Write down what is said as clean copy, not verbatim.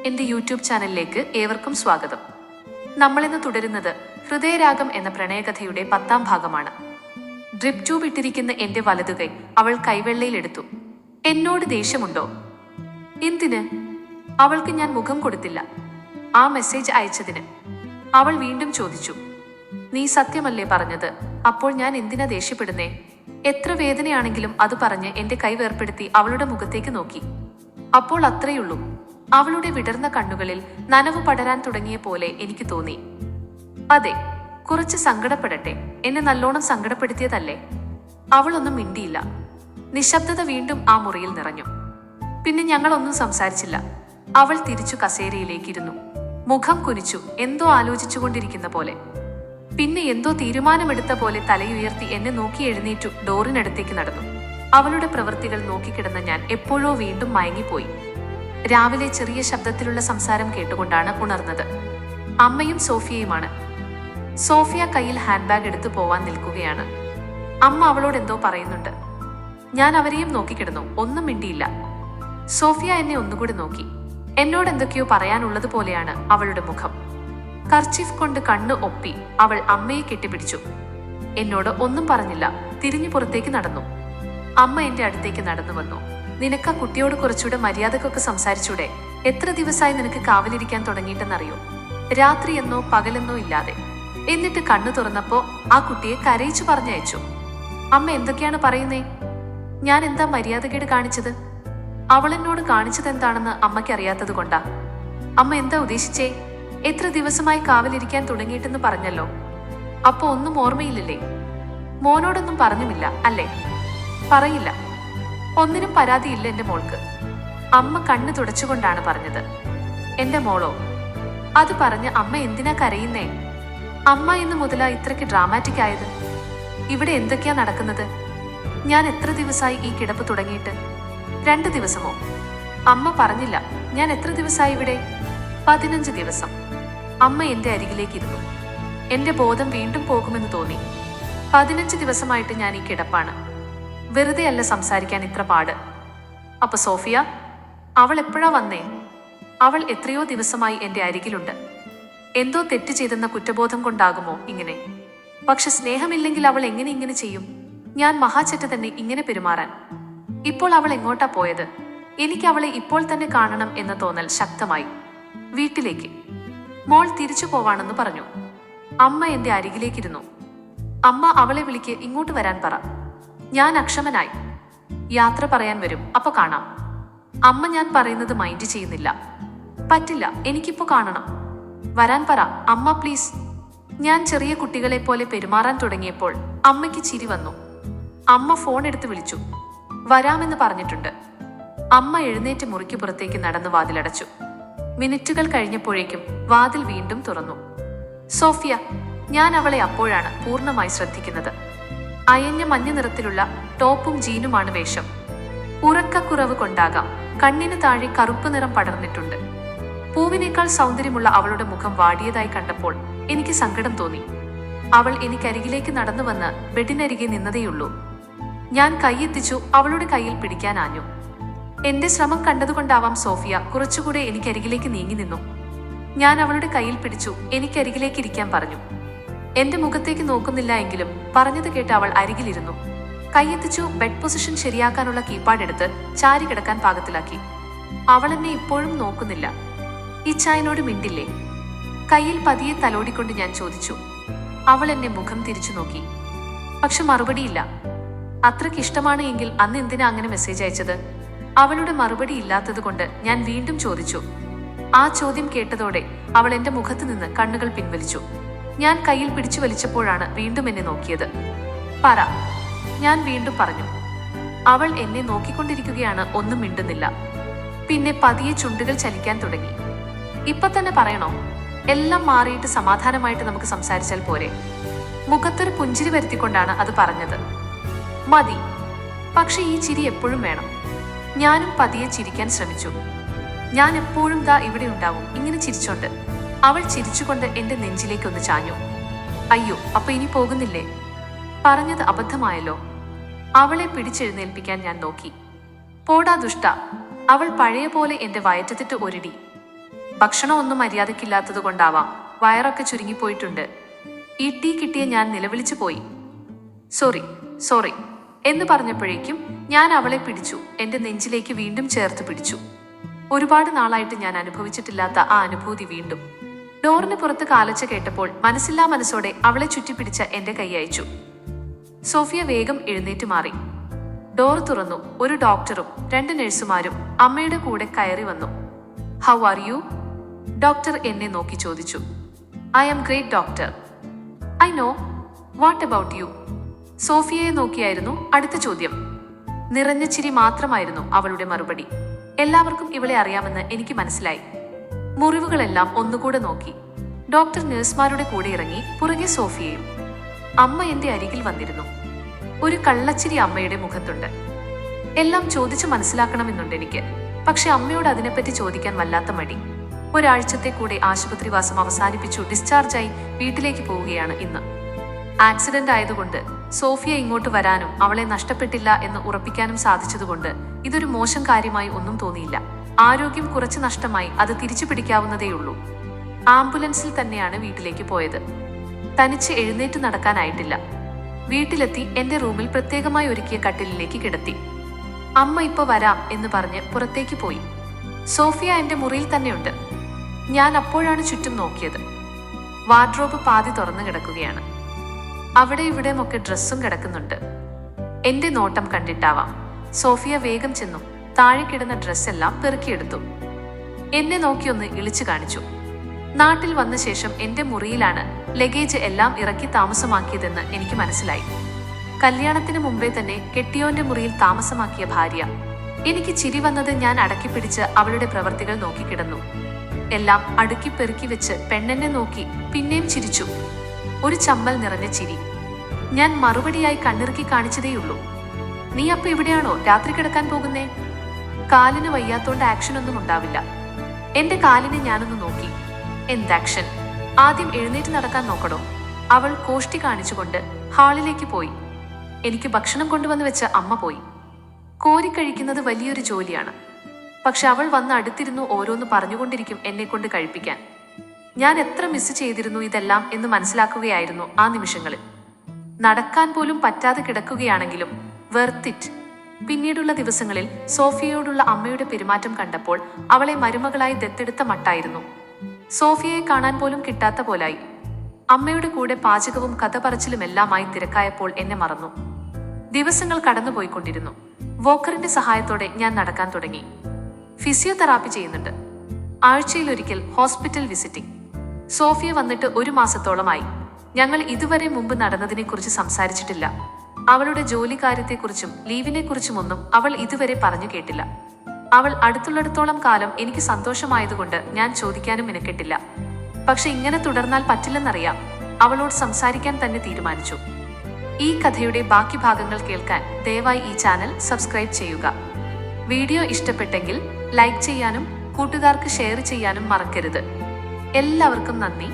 എൻ്റെ യൂട്യൂബ് ചാനലിലേക്ക് ഏവർക്കും സ്വാഗതം. നമ്മളിന്ന് തുടരുന്നത് ഹൃദയരാഗം എന്ന പ്രണയകഥയുടെ 10ാം ഭാഗമാണ്. ഡ്രിപ്പ് ട്യൂബ് ഇട്ടിരിക്കുന്ന എൻ്റെ വലതുകൈ അവൾ കൈവെള്ളയിലെടുത്തു. എന്നോട് ദേഷ്യമുണ്ടോ? എന്തിന്? അവൾക്ക് ഞാൻ മുഖം കൊടുത്തില്ല. ആ മെസ്സേജ് അയച്ചതിന്. അവൾ വീണ്ടും ചോദിച്ചു, നീ സത്യമല്ലേ പറഞ്ഞത്? അപ്പോൾ ഞാൻ എന്തിനാ ദേഷ്യപ്പെടുന്നേ? എത്ര വേദനയാണെങ്കിലും അത് പറഞ്ഞ് എൻ്റെ കൈ വേർപ്പെടുത്തി അവളുടെ മുഖത്തേക്ക് നോക്കി. അപ്പോൾ അത്രയുള്ളൂ. അവളുടെ വിടർന്ന കണ്ണുകളിൽ നനവ് പടരാൻ തുടങ്ങിയ പോലെ എനിക്ക് തോന്നി. അതെ, കുറച്ച് സങ്കടപ്പെടട്ടെ. എന്നെ നല്ലോണം സങ്കടപ്പെടുത്തിയതല്ലേ? അവളൊന്നും മിണ്ടിയില്ല. നിശബ്ദത വീണ്ടും ആ മുറിയിൽ നിറഞ്ഞു. പിന്നെ ഞങ്ങളൊന്നും സംസാരിച്ചില്ല. അവൾ തിരിച്ചു കസേരയിലേക്കിരുന്നു. മുഖം കുനിച്ചു, എന്തോ ആലോചിച്ചുകൊണ്ടിരിക്കുന്ന പോലെ. പിന്നെ എന്തോ തീരുമാനമെടുത്ത പോലെ തലയുയർത്തി എന്നെ നോക്കി എഴുന്നേറ്റു ഡോറിനടുത്തേക്ക് നടന്നു. അവളുടെ പ്രവൃത്തികൾ നോക്കിക്കിടന്ന ഞാൻ എപ്പോഴോ വീണ്ടും മയങ്ങിപ്പോയി. രാവിലെ ചെറിയ ശബ്ദത്തിലുള്ള സംസാരം കേട്ടുകൊണ്ടാണ് ഉണർന്നത്. അമ്മയും സോഫിയയുമാണ്. സോഫിയ കയ്യിൽ ഹാൻഡ് ബാഗ് എടുത്തു പോവാൻ നിൽക്കുകയാണ്. അമ്മ അവളോട് എന്തോ പറയുന്നുണ്ട്. ഞാൻ അവരെയും നോക്കിക്കിടന്നു. ഒന്നും മിണ്ടിയില്ല. സോഫിയ എന്നെ ഒന്നുകൂടി നോക്കി. എന്നോട് എന്തൊക്കെയോ പറയാനുള്ളത് പോലെയാണ് അവളുടെ മുഖം. കർച്ചീഫ് കൊണ്ട് കണ്ണ് ഒപ്പി അവൾ അമ്മയെ കെട്ടിപ്പിടിച്ചു. എന്നോട് ഒന്നും പറഞ്ഞില്ല. തിരിഞ്ഞു പുറത്തേക്ക് നടന്നു. അമ്മ എന്റെ അടുത്തേക്ക് നടന്നു വന്നു. നിനക്ക് ആ കുട്ടിയോട് കുറച്ചുകൂടെ മര്യാദക്കൊക്കെ സംസാരിച്ചൂടെ? എത്ര ദിവസമായി നിനക്ക് കാവലിരിക്കാൻ തുടങ്ങിയിട്ടെന്നറിയോ? രാത്രി എന്നോ പകലെന്നോ ഇല്ലാതെ. എന്നിട്ട് കണ്ണു തുറന്നപ്പോ ആ കുട്ടിയെ കരയിച്ചു പറഞ്ഞയച്ചു. അമ്മ എന്തൊക്കെയാണ് പറയുന്നേ? ഞാൻ എന്താ മര്യാദകേട് കാണിച്ചത്? അവളെന്നോട് കാണിച്ചത് എന്താണെന്ന് അമ്മയ്ക്ക് അറിയാത്തത് കൊണ്ടാ. അമ്മ എന്താ ഉദ്ദേശിച്ചേ? എത്ര ദിവസമായി കാവലിരിക്കാൻ തുടങ്ങിയിട്ടെന്ന് പറഞ്ഞല്ലോ. അപ്പൊ ഒന്നും ഓർമ്മയില്ലല്ലേ? മോനോടൊന്നും പറഞ്ഞുമില്ല അല്ലേ? പറയില്ല. ഒന്നിനും പരാതിയില്ല എന്റെ മോൾക്ക്. അമ്മ കണ്ണ് തുടച്ചുകൊണ്ടാണ് പറഞ്ഞത്. എന്റെ മോളോ? അത് പറഞ്ഞ് അമ്മ എന്തിനാ കരയുന്നേ? അമ്മ എന്ന് മുതലാ ഇത്രയ്ക്ക് ഡ്രാമാറ്റിക് ആയത്? ഇവിടെ എന്തൊക്കെയാ നടക്കുന്നത്? ഞാൻ എത്ര ദിവസമായി ഈ കിടപ്പ് തുടങ്ങിയിട്ട്? 2 ദിവസമോ? അമ്മ പറഞ്ഞില്ല. ഞാൻ എത്ര ദിവസമായി ഇവിടെ? 15 ദിവസം. അമ്മ എന്റെ അരികിലേക്കിരുന്നു. എന്റെ ബോധം വീണ്ടും പോകുമെന്ന് തോന്നി. 15 ദിവസമായിട്ട് ഞാൻ ഈ കിടപ്പാണ്. വെറുതെ അല്ല സംസാരിക്കാൻ ഇത്ര പാട്. അപ്പൊ സോഫിയ? അവൾ എപ്പോഴാ വന്നേ? അവൾ എത്രയോ ദിവസമായി എന്റെ അരികിലുണ്ട്. എന്തോ തെറ്റ് ചെയ്തെന്ന കുറ്റബോധം കൊണ്ടാകുമോ ഇങ്ങനെ? പക്ഷെ സ്നേഹമില്ലെങ്കിൽ അവൾ എങ്ങനെ ഇങ്ങനെ ചെയ്യും? ഞാൻ മഹാചെറ്റ തന്നെ ഇങ്ങനെ പെരുമാറാൻ. ഇപ്പോൾ അവൾ എങ്ങോട്ടാ പോയത്? എനിക്ക് അവളെ ഇപ്പോൾ തന്നെ കാണണം എന്ന തോന്നൽ ശക്തമായി. വീട്ടിലേക്ക്. മോൾ തിരിച്ചു പോവാണെന്ന് പറഞ്ഞു. അമ്മ എന്റെ അരികിലേക്കിരുന്നു. അമ്മ അവളെ വിളിക്ക്, ഇങ്ങോട്ട് വരാൻ പറ. ഞാൻ അക്ഷമനായി. യാത്ര പറയാൻ വരും, അപ്പൊ കാണാം. അമ്മ ഞാൻ പറയുന്നത് മൈൻഡ് ചെയ്യുന്നില്ല. പറ്റില്ല, എനിക്കിപ്പോ കാണണം. വരാൻ പറ അമ്മ പ്ലീസ്. ഞാൻ ചെറിയ കുട്ടികളെ പോലെ പെരുമാറാൻ തുടങ്ങിയപ്പോൾ അമ്മയ്ക്ക് ചിരി വന്നു. അമ്മ ഫോൺ എടുത്ത് വിളിച്ചു. വരാമെന്ന് പറഞ്ഞിട്ടുണ്ട്. അമ്മ എഴുന്നേറ്റ് മുറിക്ക് പുറത്തേക്ക് നടന്ന് വാതിലടച്ചു. മിനിറ്റുകൾ കഴിഞ്ഞപ്പോഴേക്കും വാതിൽ വീണ്ടും തുറന്നു. സോഫിയ. ഞാൻ അവളെ അപ്പോഴാണ് പൂർണ്ണമായി ശ്രദ്ധിക്കുന്നത്. അയഞ്ഞ മഞ്ഞ നിറത്തിലുള്ള ടോപ്പും ജീനുമാണ് വേഷം. ഉറക്കക്കുറവ് കൊണ്ടാകാം കണ്ണിന് താഴെ കറുപ്പ് നിറം പടർന്നിട്ടുണ്ട്. പൂവിനേക്കാൾ സൗന്ദര്യമുള്ള അവളുടെ മുഖം വാടിയതായി കണ്ടപ്പോൾ എനിക്ക് സങ്കടം തോന്നി. അവൾ എനിക്കരികിലേക്ക് നടന്നു വന്ന് ബെഡിനരികെ നിന്നതേയുള്ളൂ. ഞാൻ കൈയെത്തിച്ചു അവളുടെ കയ്യിൽ പിടിക്കാനാഞ്ഞു. എന്റെ ശ്രമം കണ്ടതുകൊണ്ടാവാം സോഫിയ കുറച്ചുകൂടെ എനിക്കരികിലേക്ക് നീങ്ങി നിന്നു. ഞാൻ അവളുടെ കയ്യിൽ പിടിച്ചു എനിക്കരികിലേക്ക് ഇരിക്കാൻ പറഞ്ഞു. എന്റെ മുഖത്തേക്ക് നോക്കുന്നില്ല എങ്കിലും പറഞ്ഞത് കേട്ട് അവൾ അരികിലിരുന്നു. കൈയെത്തിച്ചു ബെഡ് പൊസിഷൻ ശരിയാക്കാനുള്ള കീപാഡ് എടുത്ത് ചാരി കിടക്കാൻ പാകത്തിലാക്കി. അവൾ എന്നെ ഇപ്പോഴും നോക്കുന്നില്ല. ഇച്ചായനോട് മിണ്ടില്ലേ? കയ്യിൽ പതിയെ തലോടിക്കൊണ്ട് ഞാൻ ചോദിച്ചു. അവൾ എന്നെ മുഖം തിരിച്ചു നോക്കി. പക്ഷെ മറുപടിയില്ല. അത്രയ്ക്ക് ഇഷ്ടമാണ് എങ്കിൽ അന്ന് എന്തിനാ അങ്ങനെ മെസ്സേജ് അയച്ചത്? അവളുടെ മറുപടി ഇല്ലാത്തത് കൊണ്ട് ഞാൻ വീണ്ടും ചോദിച്ചു. ആ ചോദ്യം കേട്ടതോടെ അവൾ എന്റെ മുഖത്ത് നിന്ന് കണ്ണുകൾ പിൻവലിച്ചു. ഞാൻ കയ്യിൽ പിടിച്ചു വലിച്ചപ്പോഴാണ് വീണ്ടും എന്നെ നോക്കിയത്. പറ, ഞാൻ വീണ്ടും പറഞ്ഞു. അവൾ എന്നെ നോക്കിക്കൊണ്ടിരിക്കുകയാണ്. ഒന്നും മിണ്ടുന്നില്ല. പിന്നെ പതിയെ ചുണ്ടുകൾ ചലിക്കാൻ തുടങ്ങി. ഇപ്പൊ തന്നെ പറയണോ? എല്ലാം മാറിയിട്ട് സമാധാനമായിട്ട് നമുക്ക് സംസാരിച്ചാൽ പോരെ? മുഖത്തൊരു പുഞ്ചിരി വരുത്തിക്കൊണ്ടാണ് അത് പറഞ്ഞത്. മതി. പക്ഷെ ഈ ചിരി എപ്പോഴും വേണം. ഞാനും പതിയെ ചിരിക്കാൻ ശ്രമിച്ചു. ഞാൻ എപ്പോഴും ദാ ഇവിടെ ഉണ്ടാവും, ഇങ്ങനെ ചിരിച്ചോണ്ട്. അവൾ ചിരിച്ചുകൊണ്ട് എന്റെ നെഞ്ചിലേക്കൊന്ന് ചാഞ്ഞു. അയ്യോ, അപ്പൊ ഇനി പോകുന്നില്ലേ? പറഞ്ഞത് അബദ്ധമായല്ലോ. അവളെ പിടിച്ചെഴുന്നേൽപ്പിക്കാൻ ഞാൻ നോക്കി. പോടാ ദുഷ്ട. അവൾ പഴയ പോലെ എന്റെ വയറ്റത്തിട്ട് ഒരിടി. ഭക്ഷണം ഒന്നും മര്യാദക്കില്ലാത്തത് കൊണ്ടാവാം വയറൊക്കെ ചുരുങ്ങിപ്പോയിട്ടുണ്ട്. ഈ ടീ കിട്ടിയ ഞാൻ നിലവിളിച്ചു പോയി. സോറി സോറി എന്ന് പറഞ്ഞപ്പോഴേക്കും ഞാൻ അവളെ പിടിച്ചു എന്റെ നെഞ്ചിലേക്ക് വീണ്ടും ചേർത്ത് പിടിച്ചു. ഒരുപാട് നാളായിട്ട് ഞാൻ അനുഭവിച്ചിട്ടില്ലാത്ത ആ അനുഭൂതി വീണ്ടും. ഡോറിന് പുറത്ത് കാലച്ച കേട്ടപ്പോൾ മനസ്സില്ലാ മനസ്സോടെ അവളെ ചുറ്റിപ്പിടിച്ച എന്റെ കൈ അയച്ചു. സോഫിയ വേഗം എഴുന്നേറ്റ് മാറി. ഡോർ തുറന്നു. ഒരു ഡോക്ടറും 2 നഴ്സുമാരും അമ്മയുടെ കൂടെ കയറി വന്നു. How are you? ഡോക്ടർ എന്നെ നോക്കി ചോദിച്ചു. I am great doctor. I know. What about you? സോഫിയയെ നോക്കിയായിരുന്നു അടുത്ത ചോദ്യം. നിറഞ്ഞ ചിരി മാത്രമായിരുന്നു അവളുടെ മറുപടി. എല്ലാവർക്കും ഇവളെ അറിയാമെന്ന് എനിക്ക് മനസ്സിലായി. മുറിവുകളെല്ലാം ഒന്നുകൂടെ നോക്കി. ഡോക്ടർ നഴ്സുമാരുടെ കൂടെ ഇറങ്ങി. പുറകെ സോഫിയയും. അമ്മ എന്റെ അരികിൽ വന്നിരുന്നു. ഒരു കള്ളച്ചിരി അമ്മയുടെ മുഖത്തുണ്ട്. എല്ലാം ചോദിച്ചു മനസ്സിലാക്കണമെന്നുണ്ട് എനിക്ക്. പക്ഷെ അമ്മയോട് അതിനെപ്പറ്റി ചോദിക്കാൻ വല്ലാത്ത മടി. ഒരാഴ്ചത്തെ കൂടെ ആശുപത്രിവാസം അവസാനിപ്പിച്ചു ഡിസ്ചാർജായി വീട്ടിലേക്ക് പോവുകയാണ് ഇന്ന്. ആക്സിഡന്റ് ആയതുകൊണ്ട് സോഫിയ ഇങ്ങോട്ട് വരാനും അവളെ നഷ്ടപ്പെട്ടില്ല എന്ന് ഉറപ്പിക്കാനും സാധിച്ചതുകൊണ്ട് ഇതൊരു മോശം കാര്യമായി ഒന്നും തോന്നിയില്ല. ആരോഗ്യം കുറച്ച് നഷ്ടമായി, അത് തിരിച്ചു പിടിക്കാവുന്നതേയുള്ളൂ. ആംബുലൻസിൽ തന്നെയാണ് വീട്ടിലേക്ക് പോയത്. തനിച്ച് എഴുന്നേറ്റ് നടക്കാനായിട്ടില്ല. വീട്ടിലെത്തി എന്റെ റൂമിൽ പ്രത്യേകമായി ഒരുക്കിയ കട്ടിലിലേക്ക് കിടത്തി. അമ്മ ഇപ്പൊ വരാം എന്ന് പറഞ്ഞ് പുറത്തേക്ക് പോയി. സോഫിയ എന്റെ മുറിയിൽ തന്നെയുണ്ട്. ഞാൻ അപ്പോഴാണ് ചുറ്റും നോക്കിയത്. വാർഡ്രോബ് പാതി തുറന്നു കിടക്കുകയാണ്. അവിടെ ഇവിടെയുമൊക്കെ ഡ്രസ്സും കിടക്കുന്നുണ്ട്. എന്റെ നോട്ടം കണ്ടിട്ടാവാം സോഫിയ വേഗം ചെന്നു താഴെ കിടന്ന ഡ്രസ്സെല്ലാം പെറുക്കിയെടുത്തു. എന്നെ നോക്കിയൊന്ന് ഇളിച്ചു കാണിച്ചു. നാട്ടിൽ വന്ന ശേഷം എന്റെ മുറിയിലാണ് ലഗേജ് എല്ലാം ഇറക്കി താമസമാക്കിയതെന്ന് എനിക്ക് മനസ്സിലായി. കല്യാണത്തിന് മുമ്പേ തന്നെ കെട്ടിയോന്റെ മുറിയിൽ താമസമാക്കിയ ഭാര്യ. എനിക്ക് ചിരി വന്നത് ഞാൻ അടക്കിപ്പിടിച്ച് അവളുടെ പ്രവർത്തികൾ നോക്കിക്കിടന്നു. എല്ലാം അടുക്കി പെറുക്കി വെച്ച് പെണ്ണെന്നെ നോക്കി പിന്നെയും ചിരിച്ചു. ഒരു ചമ്മൽ നിറഞ്ഞ ചിരി. ഞാൻ മറുപടിയായി കണ്ണിറുക്കി കാണിച്ചതേയുള്ളൂ. നീ അപ്പൊ ഇവിടെയാണോ രാത്രി കിടക്കാൻ പോകുന്നേ? കാലിന് വയ്യാത്തോണ്ട് ആക്ഷൻ ഒന്നും ഉണ്ടാവില്ല. എന്റെ കാലിനെ ഞാനൊന്ന് നോക്കി. എന്താക്ഷൻ? ആദ്യം എഴുന്നേറ്റ് നടക്കാൻ നോക്കണോ? അവൾ കോഷ്ടി കാണിച്ചുകൊണ്ട് ഹാളിലേക്ക് പോയി. എനിക്ക് ഭക്ഷണം കൊണ്ടുവന്ന് വെച്ച അമ്മ പോയി. കോരിക്കഴിക്കുന്നത് വലിയൊരു ജോലിയാണ്. പക്ഷെ അവൾ വന്ന് അടുത്തിരുന്നു ഓരോന്ന് പറഞ്ഞുകൊണ്ടിരിക്കും എന്നെ കൊണ്ട് കഴിപ്പിക്കാൻ. ഞാൻ എത്ര മിസ് ചെയ്തിരുന്നു ഇതെല്ലാം എന്ന് മനസ്സിലാക്കുകയായിരുന്നു ആ നിമിഷങ്ങളിൽ. നടക്കാൻ പോലും പറ്റാതെ കിടക്കുകയാണെങ്കിലും വെർത്ത് ഇറ്റ്. പിന്നീടുള്ള ദിവസങ്ങളിൽ സോഫിയയോടുള്ള അമ്മയുടെ പെരുമാറ്റം കണ്ടപ്പോൾ അവളെ മരുമകളായി ദത്തെടുത്ത മട്ടായിരുന്നു. സോഫിയയെ കാണാൻ പോലും കിട്ടാത്ത പോലായി. അമ്മയുടെ കൂടെ പാചകവും കഥ പറച്ചിലുമെല്ലാമായി തിരക്കായപ്പോൾ എന്നെ മറന്നു. ദിവസങ്ങൾ കടന്നുപോയിക്കൊണ്ടിരുന്നു. വോക്കറിന്റെ സഹായത്തോടെ ഞാൻ നടക്കാൻ തുടങ്ങി. ഫിസിയോതെറാപ്പി ചെയ്യുന്നുണ്ട്. ആഴ്ചയിലൊരിക്കൽ ഹോസ്പിറ്റൽ വിസിറ്റിംഗ്. സോഫിയ വന്നിട്ട് 1 മാസത്തോളമായി. ഞങ്ങൾ ഇതുവരെ മുമ്പ് നടന്നതിനെക്കുറിച്ച് സംസാരിച്ചിട്ടില്ല. അവളുടെ ജോലിക്കാര്യത്തെക്കുറിച്ചും ലീവിനെക്കുറിച്ചുമൊന്നും അവൾ ഇതുവരെ പറഞ്ഞു കേട്ടില്ല. അവൾ അടുത്തുള്ളിടത്തോളം കാലം എനിക്ക് സന്തോഷമായതുകൊണ്ട് ഞാൻ ചോദിക്കാനും മെനക്കെട്ടില്ല. പക്ഷെ ഇങ്ങനെ തുടർന്നാൽ പറ്റില്ലെന്നറിയാം. അവളോട് സംസാരിക്കാൻ തന്നെ തീരുമാനിച്ചു. ഈ കഥയുടെ ബാക്കി ഭാഗങ്ങൾ കേൾക്കാൻ ദയവായി ഈ ചാനൽ സബ്സ്ക്രൈബ് ചെയ്യുക. വീഡിയോ ഇഷ്ടപ്പെട്ടെങ്കിൽ ലൈക്ക് ചെയ്യാനും കൂട്ടുകാർക്ക് ഷെയർ ചെയ്യാനും മറക്കരുത്. എല്ലാവർക്കും നന്ദി.